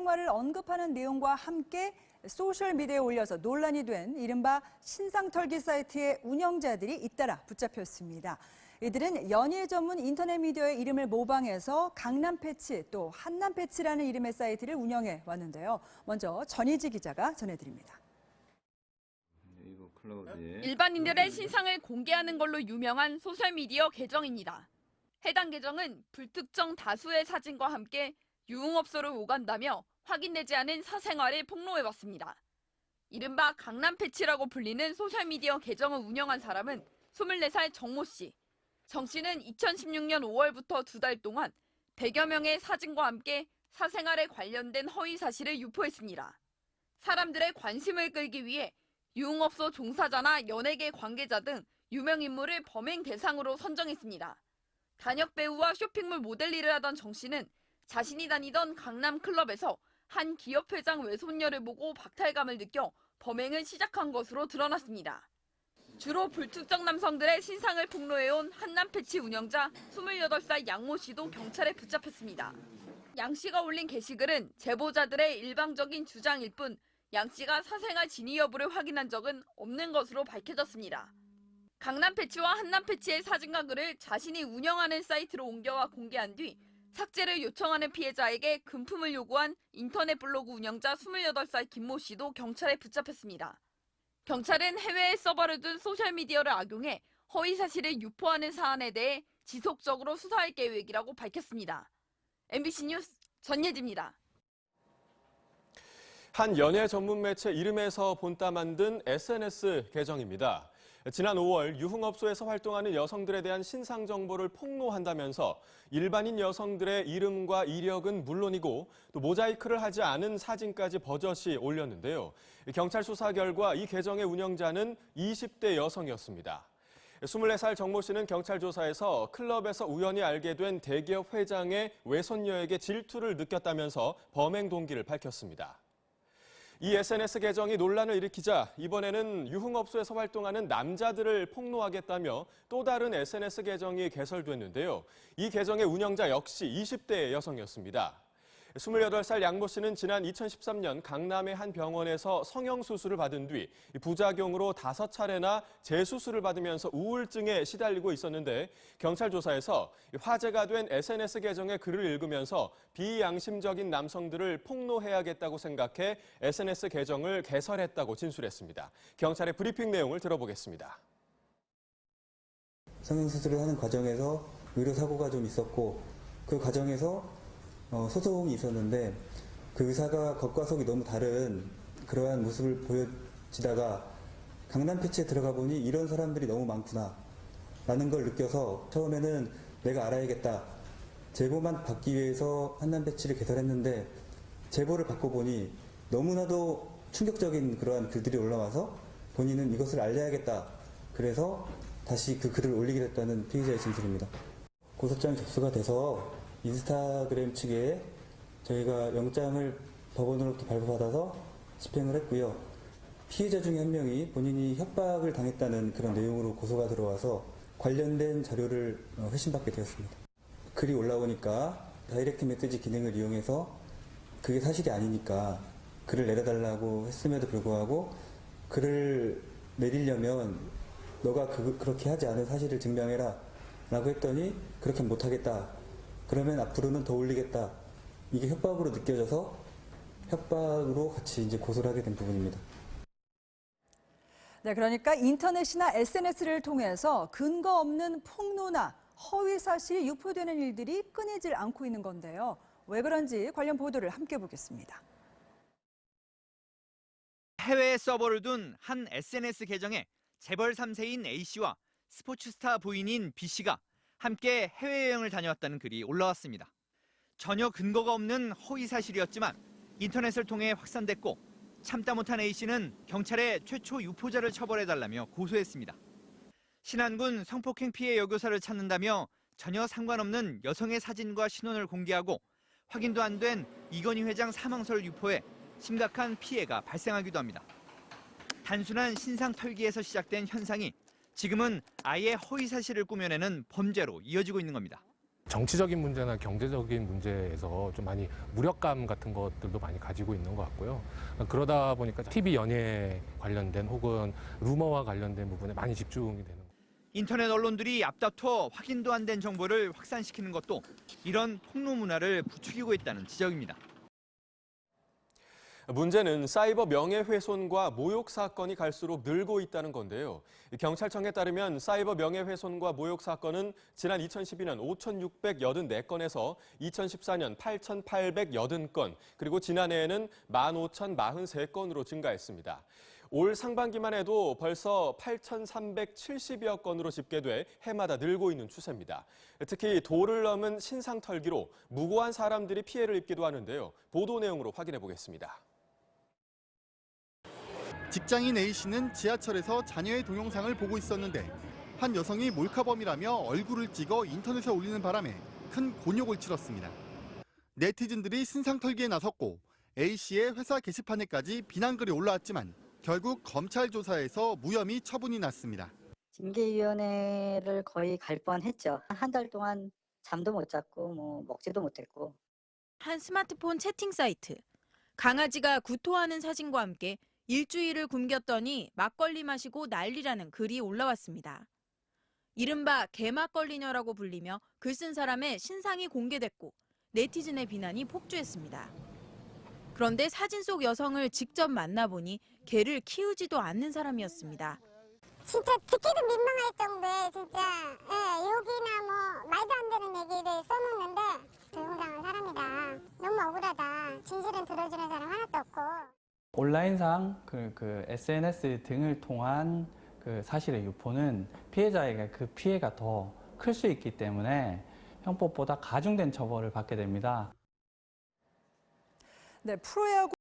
사생활을 언급하는 내용과 함께 소셜미디어에 올려서 논란이 된 이른바 신상털기 사이트의 운영자들이 잇따라 붙잡혔습니다. 이들은 연예 전문 인터넷 미디어의 이름을 모방해서 강남 패치 또 한남 패치라는 이름의 사이트를 운영해 왔는데요. 먼저 전희지 기자가 전해드립니다. 일반인들의 신상을 공개하는 걸로 유명한 소셜미디어 계정입니다. 해당 계정은 불특정 다수의 사진과 함께 유흥업소를 오간다며 확인되지 않은 사생활을 폭로해왔습니다. 이른바 강남 패치라고 불리는 소셜미디어 계정을 운영한 사람은 24살 정모 씨. 정 씨는 2016년 5월부터 2달 동안 100여 명의 사진과 함께 사생활에 관련된 허위 사실을 유포했습니다. 사람들의 관심을 끌기 위해 유흥업소 종사자나 연예계 관계자 등 유명 인물을 범행 대상으로 선정했습니다. 단역 배우와 쇼핑몰 모델 일을 하던 정 씨는 자신이 다니던 강남 클럽에서 한 기업 회장 외손녀를 보고 박탈감을 느껴 범행을 시작한 것으로 드러났습니다. 주로 불특정 남성들의 신상을 폭로해온 한남 패치 운영자 28살 양모 씨도 경찰에 붙잡혔습니다. 양 씨가 올린 게시글은 제보자들의 일방적인 주장일 뿐 양 씨가 사생활 진위 여부를 확인한 적은 없는 것으로 밝혀졌습니다. 강남 패치와 한남 패치의 사진과 글을 자신이 운영하는 사이트로 옮겨와 공개한 뒤 삭제를 요청하는 피해자에게 금품을 요구한 인터넷 블로그 운영자 28살 김모 씨도 경찰에 붙잡혔습니다. 경찰은 해외에 서버를 둔 소셜미디어를 악용해 허위 사실을 유포하는 사안에 대해 지속적으로 수사할 계획이라고 밝혔습니다. MBC 뉴스 전예지입니다. 한 연예 전문 매체 이름에서 본따 만든 SNS 계정입니다. 지난 5월 유흥업소에서 활동하는 여성들에 대한 신상 정보를 폭로한다면서 일반인 여성들의 이름과 이력은 물론이고 또 모자이크를 하지 않은 사진까지 버젓이 올렸는데요. 경찰 수사 결과 이 계정의 운영자는 20대 여성이었습니다. 24살 정모 씨는 경찰 조사에서 클럽에서 우연히 알게 된 대기업 회장의 외손녀에게 질투를 느꼈다면서 범행 동기를 밝혔습니다. 이 SNS 계정이 논란을 일으키자 이번에는 유흥업소에서 활동하는 남자들을 폭로하겠다며 또 다른 SNS 계정이 개설됐는데요. 이 계정의 운영자 역시 20대 여성이었습니다. 28살 양모 씨는 지난 2013년 강남의 한 병원에서 성형수술을 받은 뒤 부작용으로 5차례나 재수술을 받으면서 우울증에 시달리고 있었는데 경찰 조사에서 화제가 된 SNS 계정의 글을 읽으면서 비양심적인 남성들을 폭로해야겠다고 생각해 SNS 계정을 개설했다고 진술했습니다. 경찰의 브리핑 내용을 들어보겠습니다. 성형수술을 하는 과정에서 의료사고가 좀 있었고 그 과정에서 소송이 있었는데 그 의사가 겉과 속이 너무 다른 그러한 모습을 보여지다가 강남 패치에 들어가 보니 이런 사람들이 너무 많구나 라는 걸 느껴서 처음에는 내가 알아야겠다. 제보만 받기 위해서 한남 패치를 개설했는데 제보를 받고 보니 너무나도 충격적인 그러한 글들이 올라와서 본인은 이것을 알려야겠다. 그래서 다시 그 글을 올리게 됐다는 피의자의 진술입니다. 고소장이 접수가 돼서 인스타그램 측에 저희가 영장을 법원으로부터 발부받아서 집행을 했고요. 피해자 중에 한 명이 본인이 협박을 당했다는 그런 내용으로 고소가 들어와서 관련된 자료를 회신받게 되었습니다. 글이 올라오니까 다이렉트 메시지 기능을 이용해서 그게 사실이 아니니까 글을 내려달라고 했음에도 불구하고 글을 내리려면 너가 그렇게 하지 않은 사실을 증명해라 라고 했더니 그렇게 못하겠다. 그러면 앞으로는 더 올리겠다. 이게 협박으로 느껴져서 협박으로 같이 이제 고소를 하게 된 부분입니다. 네, 그러니까 인터넷이나 SNS를 통해서 근거 없는 폭로나 허위 사실이 유포되는 일들이 끊이질 않고 있는 건데요. 왜 그런지 관련 보도를 함께 보겠습니다. 해외에 서버를 둔 한 SNS 계정에 재벌 3세인 A씨와 스포츠스타 부인인 B씨가 함께 해외여행을 다녀왔다는 글이 올라왔습니다. 전혀 근거가 없는 허위 사실이었지만 인터넷을 통해 확산됐고 참다 못한 A씨는 경찰에 최초 유포자를 처벌해달라며 고소했습니다. 신안군 성폭행 피해 여교사를 찾는다며 전혀 상관없는 여성의 사진과 신원을 공개하고 확인도 안 된 이건희 회장 사망설을 유포해 심각한 피해가 발생하기도 합니다. 단순한 신상 털기에서 시작된 현상이 지금은 아예 허위 사실을 꾸며내는 범죄로 이어지고 있는 겁니다. 정치적인 문제나 경제적인 문제에서 좀 많이 무력감 같은 것들도 많이 가지고 있는 것 같고요. 그러다 보니까 TV 연예 관련된 혹은 루머와 관련된 부분에 많이 집중이 되는 거예요. 인터넷 언론들이 앞다퉈 확인도 안 된 정보를 확산시키는 것도 이런 폭로 문화를 부추기고 있다는 지적입니다. 문제는 사이버 명예훼손과 모욕 사건이 갈수록 늘고 있다는 건데요. 경찰청에 따르면 사이버 명예훼손과 모욕 사건은 지난 2012년 5,684건에서 2014년 8,880건, 그리고 지난해에는 15,043건으로 증가했습니다. 올 상반기만 해도 벌써 8,370여 건으로 집계돼 해마다 늘고 있는 추세입니다. 특히 도를 넘은 신상 털기로 무고한 사람들이 피해를 입기도 하는데요. 보도 내용으로 확인해 보겠습니다. 직장인 A씨는 지하철에서 자녀의 동영상을 보고 있었는데 한 여성이 몰카범이라며 얼굴을 찍어 인터넷에 올리는 바람에 큰 곤욕을 치렀습니다. 네티즌들이 신상 털기에 나섰고 A씨의 회사 게시판에까지 비난글이 올라왔지만 결국 검찰 조사에서 무혐의 처분이 났습니다. 징계위원회를 거의 갈 뻔했죠. 한 달 동안 잠도 못 잤고 먹지도 못했고. 한 스마트폰 채팅 사이트. 강아지가 구토하는 사진과 함께 일주일을 굶겼더니 막걸리 마시고 난리라는 글이 올라왔습니다. 이른바 개막걸리녀라고 불리며 글 쓴 사람의 신상이 공개됐고 네티즌의 비난이 폭주했습니다. 그런데 사진 속 여성을 직접 만나보니 개를 키우지도 않는 사람이었습니다. 진짜 듣기도 민망할 정도의 진짜 욕이나 말도 안 되는 얘기를 써놓는데 조용당한 사람이다. 너무 억울하다. 진실은 들어주는 사람 하나도 없고. 온라인상 그 SNS 등을 통한 그 사실의 유포는 피해자에게 그 피해가 더 클 수 있기 때문에 형법보다 가중된 처벌을 받게 됩니다. 네, 프로야구